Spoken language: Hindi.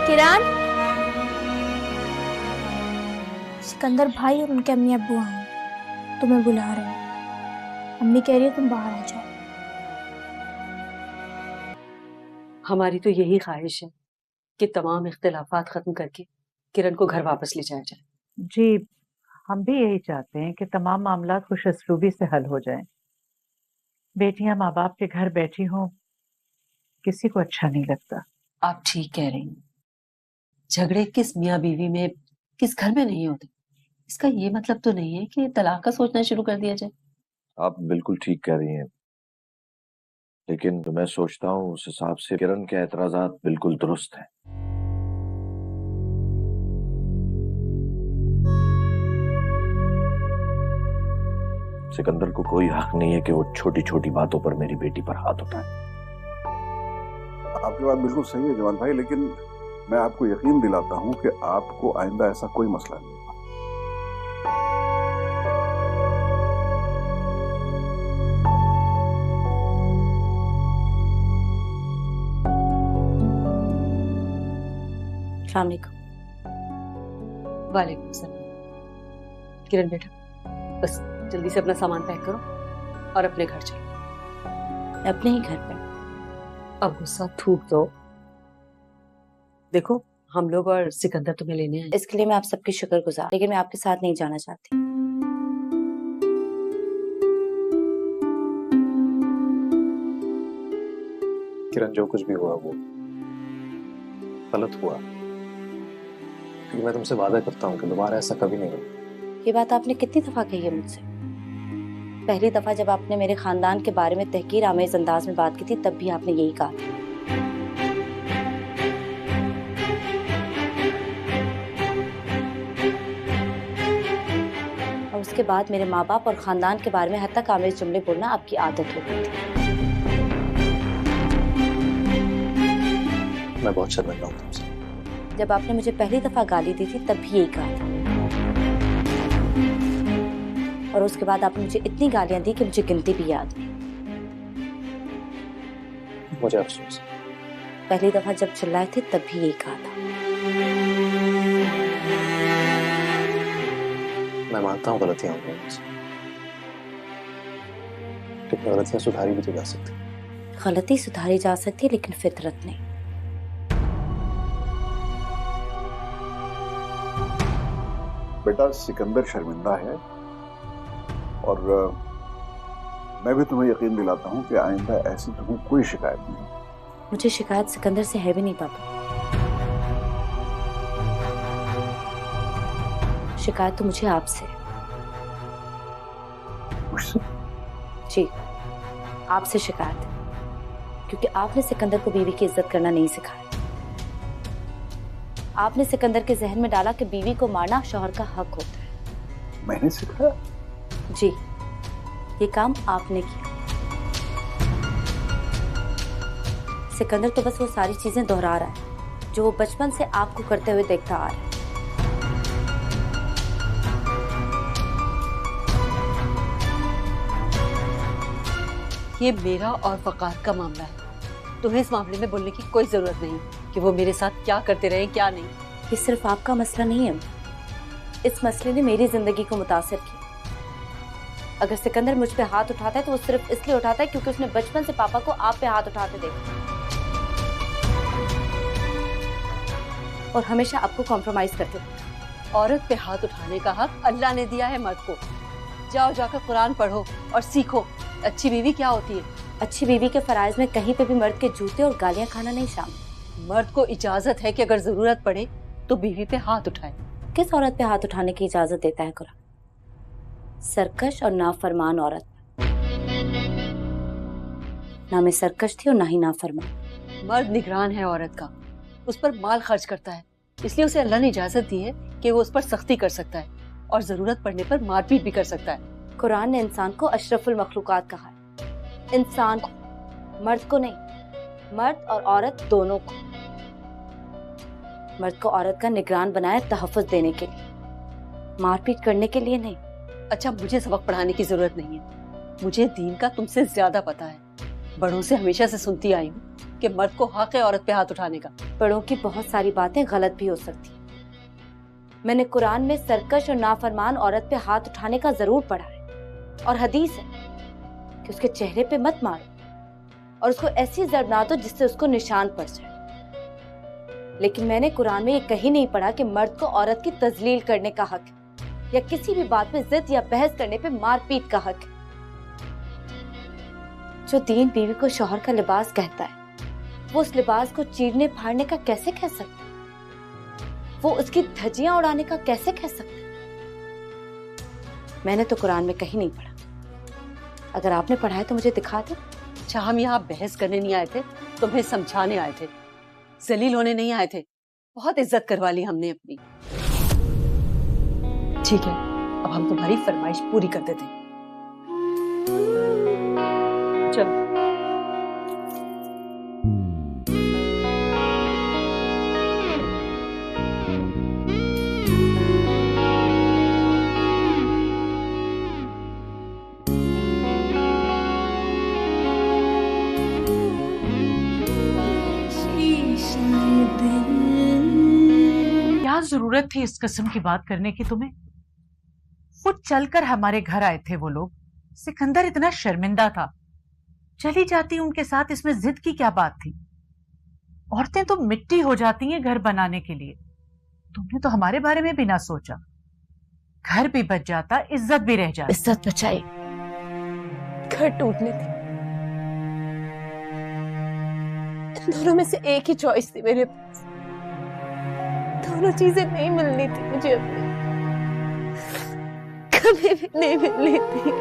किरण, सिकंदर भाई और उनके अम्मी अब्बू आए, तुम्हें बुला रहे हैं। अम्मी कह रही है तुम बाहर आ जाओ। हमारी तो यही ख्वाहिश है कि तमाम इख्तिलाफात खत्म करके किरण को घर वापस ले जाया जाए। जी, हम भी यही चाहते हैं कि तमाम मामला खुशअस्लूबी से हल हो जाएं। बेटियां माँ बाप के घर बैठी हों, किसी को अच्छा नहीं लगता। आप ठीक कह रही हैं। झगड़े किस मियाँ बीवी में, किस घर में नहीं होते। इसका ये मतलब तो नहीं है कि तलाक का सोचना शुरू कर दिया जाए। आप बिल्कुल ठीक कह रही हैं, लेकिन मैं सोचता हूँ उस हिसाब से किरण के एतराजात बिल्कुल दुरुस्त हैं। सिकंदर को कोई हक नहीं है कि वो छोटी छोटी बातों पर मेरी बेटी पर हाथ उठाए। आपकी बात बिल्कुल सही है जवान भाई, लेकिन मैं आपको यकीन दिलाता हूं कि आपको आइंदा ऐसा कोई मसला नहीं होगा। अस्सलाम वालेकुम। वालेकुम सलाम। किरण बेटा, बस जल्दी से अपना सामान पैक करो और अपने घर चलो। अपने ही घर पे? अब गुस्सा थूक दो। देखो, हम लोग और सिकंदर तुम्हें लेने आए। इसके लिए मैं आप सबकी शुक्रगुजार, लेकिन मैं आपके साथ नहीं जाना चाहती। किरण, जो कुछ भी हुआ वो गलत हुआ, क्योंकि मैं तुमसे वादा करता हूँ कि दोबारा ऐसा कभी नहीं होगा। ये बात आपने कितनी दफा कही है मुझसे? पहली दफा जब आपने मेरे खानदान के बारे में तहकीर आमेज अंदाज में बात की थी, तब भी आपने यही कहा था। और उसके बाद मेरे माँ बाप और खानदान के बारे में हद तक आमेज जुमले बोलना आपकी आदत हो गई थी। मैं बहुत शर्मिंदा हूँ तुमसे। जब आपने मुझे पहली दफा गाली दी थी, तब भी यही कहा था। और उसके बाद आपने मुझे इतनी गालियां दी कि मुझे गिनती भी याद नहीं। मुझे अफसोस। पहली दफा जब चिल्लाए थे, तब भी यही कहा था। मैं मानता हूँ गलतियां हो गई मुझसे, लेकिन गलतियां सुधारी भी तो जा सकती। गलती सुधारी जा सकती, लेकिन फितरत नहीं। बेटा, सिकंदर शर्मिंदा है और मैं भी तुम्हें यकीन दिलाता हूं कि आइंदा ऐसी तुम्हें कोई शिकायत नहीं। मुझे शिकायत सिकंदर से है भी नहीं पापा। शिकायत तो मुझे आपसे। मुझसे? जी, आपसे शिकायत है, क्योंकि आपने सिकंदर को बीवी की इज्जत करना नहीं सिखाया। आपने सिकंदर के जहन में डाला कि बीवी को मारना शौहर का हक होता है। मैंने सिखाया? जी, ये काम आपने किया। सिकंदर तो बस वो सारी चीजें दोहरा रहा है जो वो बचपन से आपको करते हुए देखता आ रहा है। ये मेरा और वकार का मामला है। तुम्हें इस मामले में बोलने की कोई जरूरत नहीं कि वो मेरे साथ क्या करते रहे क्या नहीं। ये सिर्फ आपका मसला नहीं है, इस मसले ने मेरी जिंदगी को मुतासिर किया। अगर सिकंदर मुझ पे हाथ उठाता है तो वो सिर्फ इसलिए उठाता है क्योंकि उसने बचपन से पापा को आप पे हाथ उठाते देखा और हमेशा आपको कॉम्प्रोमाइज करते थे। औरत पे हाथ उठाने का हक अल्लाह ने दिया है मर्द को। जाओ जाकर कुरान पढ़ो और सीखो अच्छी बीवी क्या होती है। अच्छी बीवी के फराइज में कहीं पे भी मर्द के जूते और गालियां खाना नहीं शामिल। मर्द को इजाजत है कि अगर जरूरत पड़े तो बीवी पे हाथ उठाए। किस औरत पे हाथ उठाने की इजाजत देता है कुरान? सरकश और नाफरमान औरत। ना मैं सरकश थी और ना ही नाफरमान। मर्द निगरान है औरत का, उस पर माल खर्च करता है, इसलिए उसे अल्लाह ने इजाजत दी है कि वो उस पर सख्ती कर सकता है और जरूरत पड़ने पर मारपीट भी कर सकता है। कुरान ने इंसान को अशरफुल मखलूकात कहा है। इंसान को, मर्द को नहीं, मर्द और औरत दोनों को। मर्द को औरत का निगरान बनाया तहफ्फुज देने के लिए, मारपीट करने के लिए नहीं। अच्छा, मुझे सबक पढ़ाने की जरूरत नहीं है, मुझे दीन का तुमसे ज्यादा पता है। बड़ों से हमेशा से सुनती आई हूँ कि मर्द को हक है औरत पे हाथ उठाने का। बड़ों की बहुत सारी बातें गलत भी हो सकती। मैंने कुरान में सरकश और नाफरमान औरत पे हाथ उठाने का जरूर पढ़ा है, और हदीस है कि उसके चेहरे पे मत मारो और उसको ऐसी ज़रब ना दो जिससे उसको निशान पड़ जाए। लेकिन मैंने कुरान में ये कहीं नहीं पढ़ा कि मर्द को औरत की तजलील करने का हक है या किसी भी बात पे जिद या बहस करने पे मारपीट का हक है। जो दीन बीवी को शौहर का लिबास कहता है, वो उस लिबास को चीरने फाड़ने का कैसे कह सकता है? वो उसकी धज्जियां उड़ाने का कैसे कह सकता है? मैंने तो कुरान में कहीं नहीं पढ़ा। अगर आपने पढ़ा है तो मुझे दिखा दे। अच्छा, हम यहाँ बहस करने नहीं आए थे, तुम्हें समझाने आए थे, जलील होने नहीं आए थे। बहुत इज्जत करवा ली हमने अपनी। ठीक है, अब हम तुम्हारी फरमाइश पूरी कर देते हैं। चलो। क्या जरूरत थी इस किस्म की बात करने की तुम्हें? खुद चलकर हमारे घर आए थे वो लोग। सिकंदर इतना शर्मिंदा था, चली जाती उनके साथ, इसमें जिद की क्या बात थी? औरतें तो मिट्टी हो जाती हैं घर बनाने के लिए। तुमने तो हमारे बारे में भी ना सोचा। घर भी बच जाता, इज्जत भी रह जाती। इज्जत बचाई, घर टूटने थी। इन दोनों में से एक ही चॉइस थी मेरे पास। दोनों चीजें नहीं मिलनी थी मुझे अपनी, कभी भी नहीं मिलनी थी।